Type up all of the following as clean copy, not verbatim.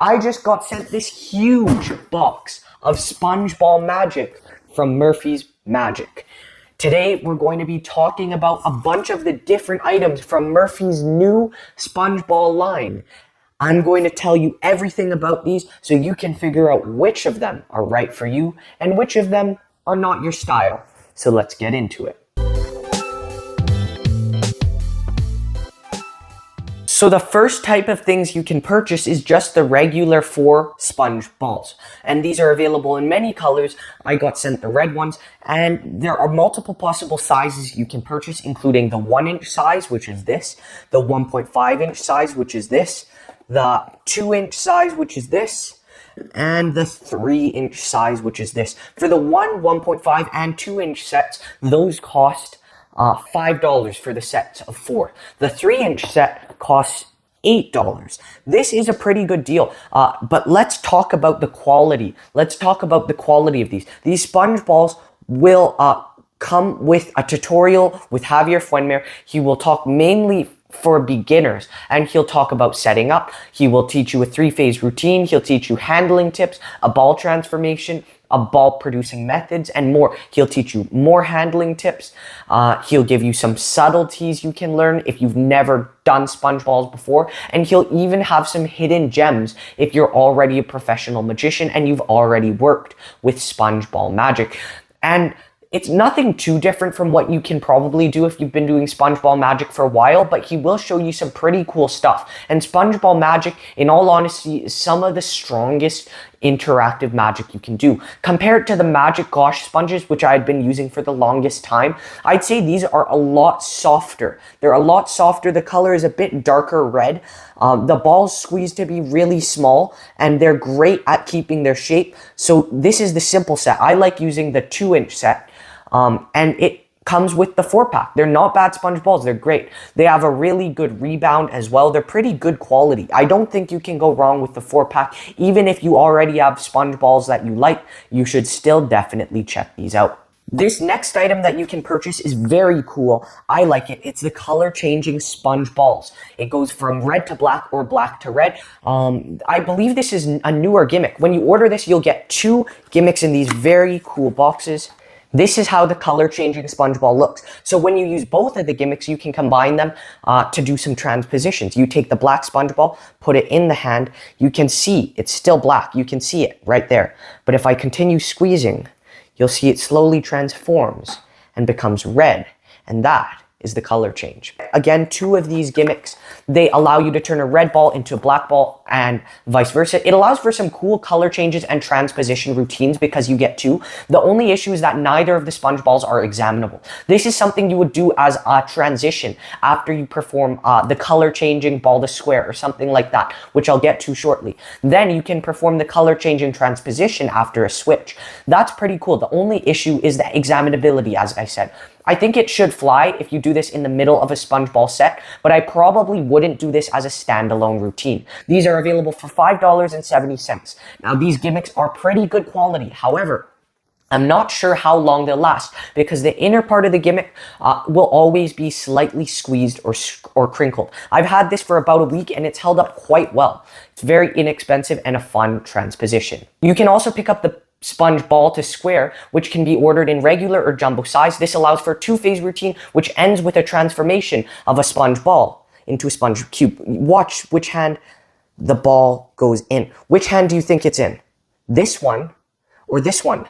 I just got sent this huge box of BAMagic from Murphy's Magic. Today, we're going to be talking about a bunch of the different items from Murphy's new sponge ball line. I'm going to tell you everything about these so you can figure out which of them are right for you and which of them are not your style. So let's get into it. So the first type of things you can purchase is just the regular 4 sponge balls. And these are available in many colors. I got sent the red ones, and there are multiple possible sizes you can purchase, including the 1-inch size, which is this, the 1.5-inch size, which is this, the 2-inch size, which is this, and the 3-inch size, which is this. For the 1.5, and 2-inch sets, those cost $5 for the sets of 4. The 3-inch set costs $8. This is a pretty good deal, but let's talk about the quality. Let's talk about the quality of these. These sponge balls will come with a tutorial with Javier Fuenmer. He will talk mainly for beginners, and he'll talk about setting up. He will teach you a 3-phase routine. He'll teach you handling tips, a ball transformation, a ball producing methods, and more. He'll teach you more handling tips. He'll give you some subtleties you can learn if you've never done sponge balls before, and he'll even have some hidden gems if you're already a professional magician and you've already worked with sponge ball magic. And it's nothing too different from what you can probably do if you've been doing sponge ball magic for a while, but he will show you some pretty cool stuff. And sponge ball magic, in all honesty, is some of the strongest interactive magic you can do. Compared to the Magic Gosh sponges, which I had been using for the longest time, I'd say these are a lot softer. They're a lot softer. The color is a bit darker red. The balls squeeze to be really small, and they're great at keeping their shape. So this is the simple set. I like using the 2-inch set. And it comes with the 4-pack. They're not bad sponge balls. They're great. They have a really good rebound as well. They're pretty good quality. I don't think you can go wrong with the 4-pack. Even if you already have sponge balls that you like, you should still definitely check these out. This next item that you can purchase is very cool. I like it. It's the color changing sponge balls. It goes from red to black or black to red. I believe this is a newer gimmick. When you order this, you'll get 2 gimmicks in these very cool boxes. This is how the color changing sponge ball looks. So when you use both of the gimmicks, you can combine them to do some transpositions. You take the black sponge ball, put it in the hand. You can see it's still black. You can see it right there. But if I continue squeezing, you'll see it slowly transforms and becomes red. And that is the color change. Again, 2 of these gimmicks, they allow you to turn a red ball into a black ball and vice versa. It allows for some cool color changes and transposition routines because you get 2. The only issue is that neither of the sponge balls are examinable. This is something you would do as a transition after you perform the color changing ball to square or something like that, which I'll get to shortly. Then you can perform the color changing transposition after a switch. That's pretty cool. The only issue is the examinability, as I said. I think it should fly if you do this in the middle of a sponge ball set, but I probably wouldn't do this as a standalone routine. These are available for $5.70. Now, these gimmicks are pretty good quality. However, I'm not sure how long they'll last because the inner part of the gimmick will always be slightly squeezed or crinkled. I've had this for about a week and it's held up quite well. It's very inexpensive and a fun transposition. You can also pick up the sponge ball to square, which can be ordered in regular or jumbo size. This allows for a 2-phase routine, which ends with a transformation of a sponge ball into a sponge cube. Watch which hand the ball goes in. Which hand do you think it's in? This one or this one?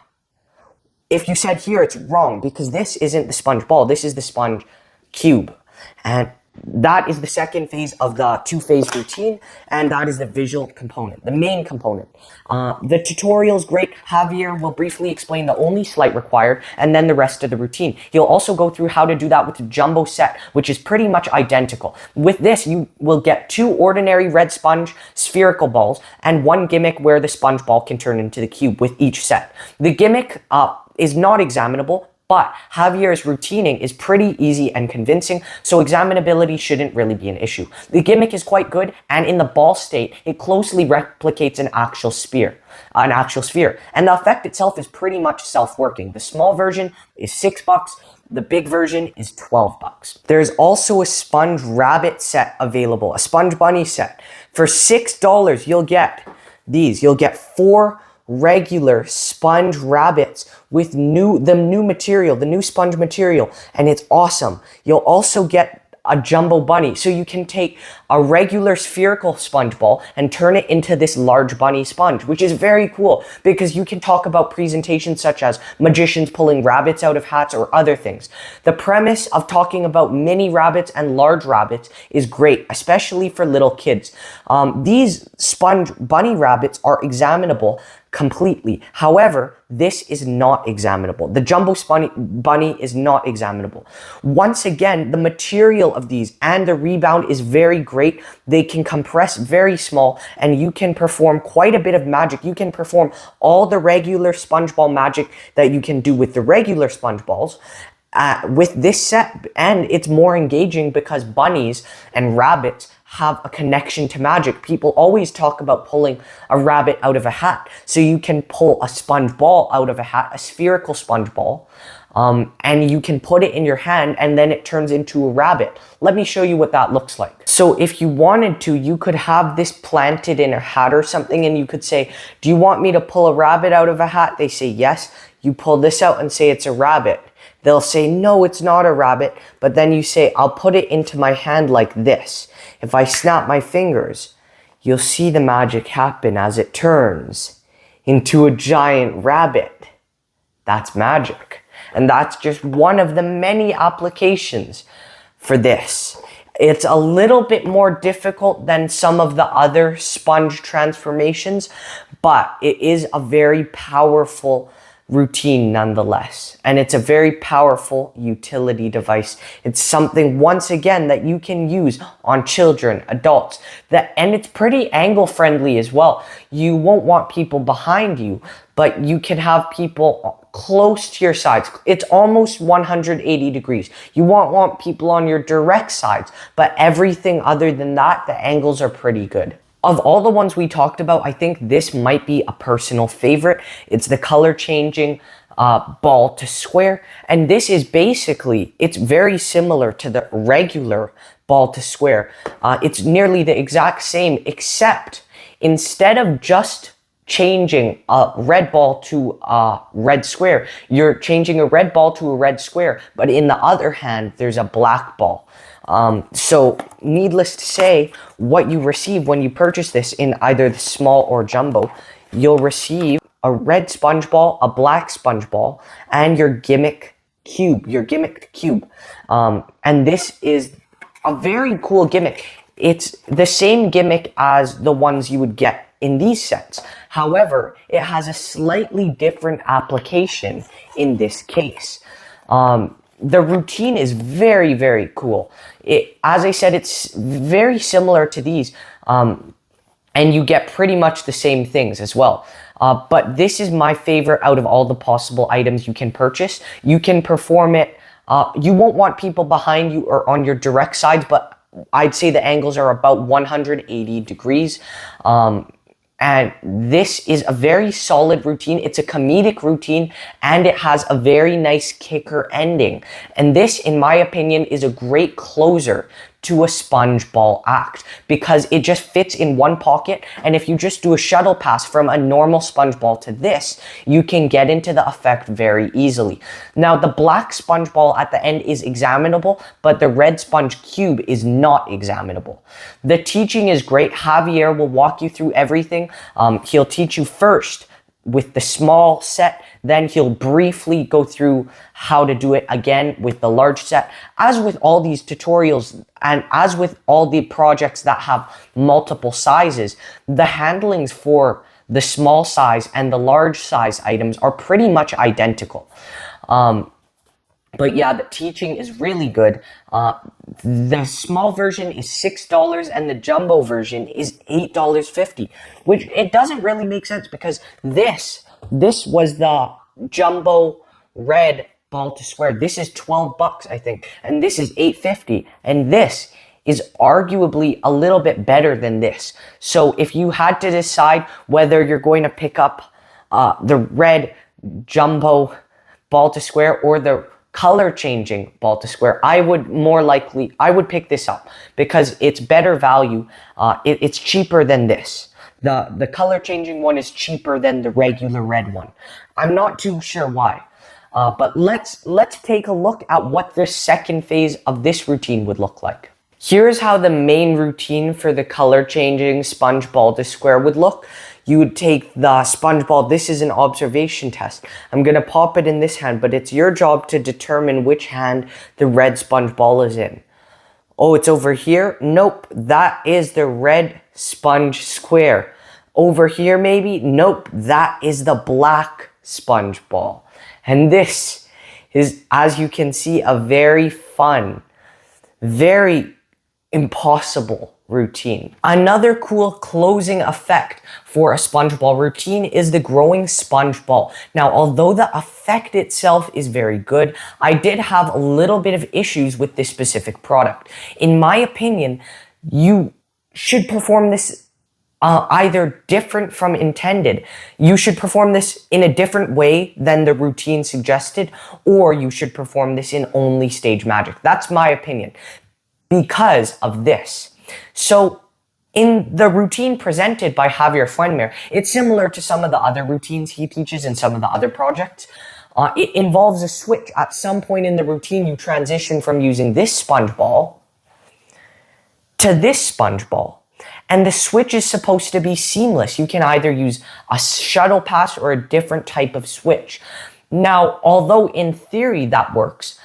If you said here, it's wrong because this isn't the sponge ball. This is the sponge cube. And that is the second phase of the 2-phase routine, and that is the visual component, the main component. The tutorial is great. Javier will briefly explain the only sleight required and then the rest of the routine. He'll also go through how to do that with the jumbo set, which is pretty much identical. With this, you will get 2 ordinary red sponge spherical balls and 1 gimmick where the sponge ball can turn into the cube with each set. The gimmick is not examinable, but Javier's routining is pretty easy and convincing, so examinability shouldn't really be an issue. The gimmick is quite good, and in the ball state, it closely replicates an actual sphere. And the effect itself is pretty much self-working. The small version is $6. The big version is $12. There's also a sponge rabbit set available, a sponge bunny set. For $6, you'll get these. You'll get 4 regular sponge rabbits with the new material, the new sponge material, and it's awesome. You'll also get a jumbo bunny. So you can take a regular spherical sponge ball and turn it into this large bunny sponge, which is very cool because you can talk about presentations such as magicians pulling rabbits out of hats or other things. The premise of talking about mini rabbits and large rabbits is great, especially for little kids. These sponge bunny rabbits are examinable completely. However, this is not examinable. The jumbo bunny is not examinable. Once again, the material of these and the rebound is very great. They can compress very small and you can perform quite a bit of magic. You can perform all the regular sponge ball magic that you can do with the regular sponge balls. With this set, and it's more engaging because bunnies and rabbits have a connection to magic. People always talk about pulling a rabbit out of a hat. So you can pull a sponge ball out of a hat, a spherical sponge ball, and you can put it in your hand and then it turns into a rabbit. Let me show you what that looks like. So if you wanted to, you could have this planted in a hat or something and you could say, do you want me to pull a rabbit out of a hat? They say yes. You pull this out and say it's a rabbit. They'll say, no, it's not a rabbit. But then you say, I'll put it into my hand like this. If I snap my fingers, you'll see the magic happen as it turns into a giant rabbit. That's magic. And that's just one of the many applications for this. It's a little bit more difficult than some of the other sponge transformations, but it is a very powerful routine nonetheless. And it's a very powerful utility device. It's something, once again, that you can use on children, adults, and it's pretty angle friendly as well. You won't want people behind you, but you can have people close to your sides. It's almost 180 degrees. You won't want people on your direct sides, but everything other than that, the angles are pretty good. Of all the ones we talked about, I think this might be a personal favorite. It's the color changing ball to square. And this is basically, it's very similar to the regular ball to square. It's nearly the exact same, except instead of just changing a red ball to a red square, you're changing a red ball to a red square. But in the other hand, there's a black ball. So needless to say, what you receive when you purchase this in either the small or jumbo, you'll receive a red sponge ball, a black sponge ball, and your gimmicked cube. And this is a very cool gimmick. It's the same gimmick as the ones you would get in these sets. However, it has a slightly different application in this case. The routine is very, very cool. As I said, it's very similar to these, and you get pretty much the same things as well. But this is my favorite out of all the possible items you can purchase. You can perform it. You won't want people behind you or on your direct sides, but I'd say the angles are about 180 degrees. And this is a very solid routine. It's a comedic routine and it has a very nice kicker ending. And this, in my opinion, is a great closer to a sponge ball act because it just fits in one pocket. And if you just do a shuttle pass from a normal sponge ball to this, you can get into the effect very easily. Now, the black sponge ball at the end is examinable, but the red sponge cube is not examinable. The teaching is great. Javier will walk you through everything. He'll teach you first with the small set, then he'll briefly go through how to do it again with the large set. As with all these tutorials and as with all the projects that have multiple sizes, the handlings for the small size and the large size items are pretty much identical. But yeah, the teaching is really good. The small version is $6 and the jumbo version is $8.50, which it doesn't really make sense because this was the jumbo red ball to square. This is 12 bucks, I think, and this is $8.50, and this is arguably a little bit better than this. So if you had to decide whether you're going to pick up the red jumbo ball to square or the color changing ball to square, I would pick this up because it's better value. It's cheaper than this. the color changing one is cheaper than the regular red one. I'm not too sure why. But let's take a look at what the second phase of this routine would look like. Here's how the main routine for the color changing sponge ball to square would look. You would take the sponge ball. This is an observation test. I'm going to pop it in this hand, but it's your job to determine which hand the red sponge ball is in. Oh, it's over here? Nope, that is the red sponge square. Over here maybe? Nope, that is the black sponge ball. And this is, as you can see, a very fun, very impossible routine. Another cool closing effect for a sponge ball routine is the growing sponge ball. Now, although the effect itself is very good, I did have a little bit of issues with this specific product. In my opinion, you should perform this either different from intended. You should perform this in a different way than the routine suggested, or you should perform this in only stage magic. That's my opinion because of this. So in the routine presented by Javier Fuenmer, it's similar to some of the other routines he teaches in some of the other projects. It involves a switch. At some point in the routine, you transition from using this sponge ball to this sponge ball. And the switch is supposed to be seamless. You can either use a shuttle pass or a different type of switch. Now, although in theory that works,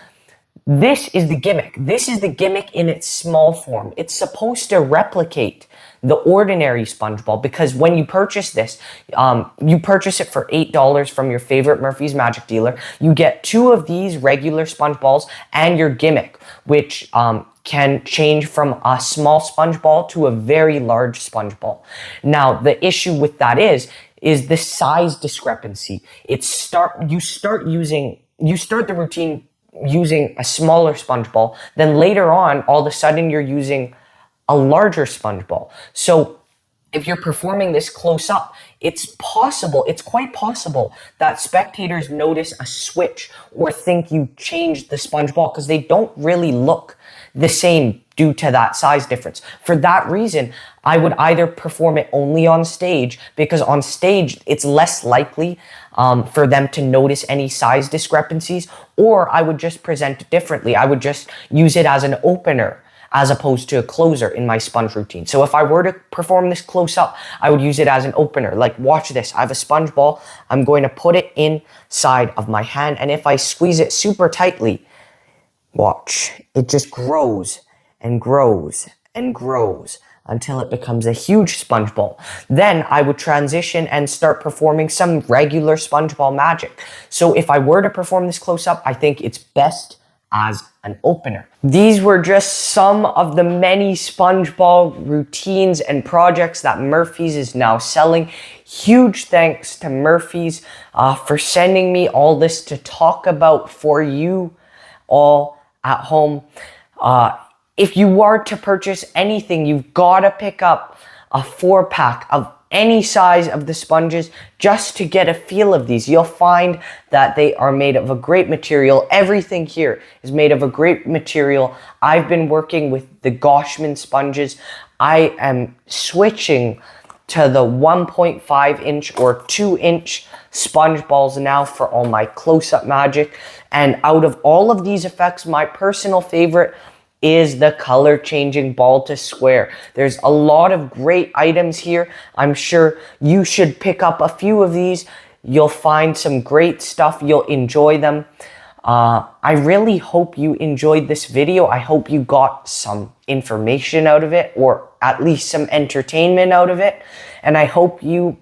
this is the gimmick. This is the gimmick in its small form. It's supposed to replicate the ordinary sponge ball because when you purchase this, you purchase it for $8 from your favorite Murphy's Magic dealer. You get 2 of these regular sponge balls and your gimmick, which can change from a small sponge ball to a very large sponge ball. Now, the issue with that is the size discrepancy. You start the routine using a smaller sponge ball, then later on, all of a sudden you're using a larger sponge ball. So if you're performing this close up, it's quite possible that spectators notice a switch or think you changed the sponge ball because they don't really look the same due to that size difference. For that reason, I would either perform it only on stage because on stage, it's less likely for them to notice any size discrepancies, or I would just present it differently. I would just use it as an opener as opposed to a closer in my sponge routine. So if I were to perform this close up, I would use it as an opener. Like, watch this. I have a sponge ball. I'm going to put it inside of my hand, and if I squeeze it super tightly, watch, it just grows and grows and grows until it becomes a huge sponge ball. Then I would transition and start performing some regular sponge ball magic. So if I were to perform this close up, I think it's best as an opener. These were just some of the many sponge ball routines and projects that Murphy's is now selling. Huge thanks to Murphy's for sending me all this to talk about for you all at home. If you are to purchase anything, you've got to pick up a 4-pack of any size of the sponges just to get a feel of these. You'll find that they are made of a great material. Everything here is made of a great material. I've been working with the Goshman sponges. I am switching to the 1.5 inch or 2-inch sponge balls now for all my close-up magic. And out of all of these effects, my personal favorite is the color changing ball to square. There's a lot of great items here. I'm sure you should pick up a few of these. You'll find some great stuff. You'll enjoy them. I really hope you enjoyed this video. I hope you got some information out of it, or at least some entertainment out of it. And I hope you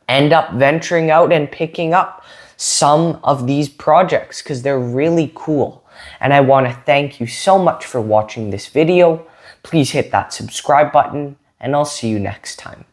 end up venturing out and picking up some of these projects because they're really cool. And I want to thank you so much for watching this video. Please hit that subscribe button, and I'll see you next time.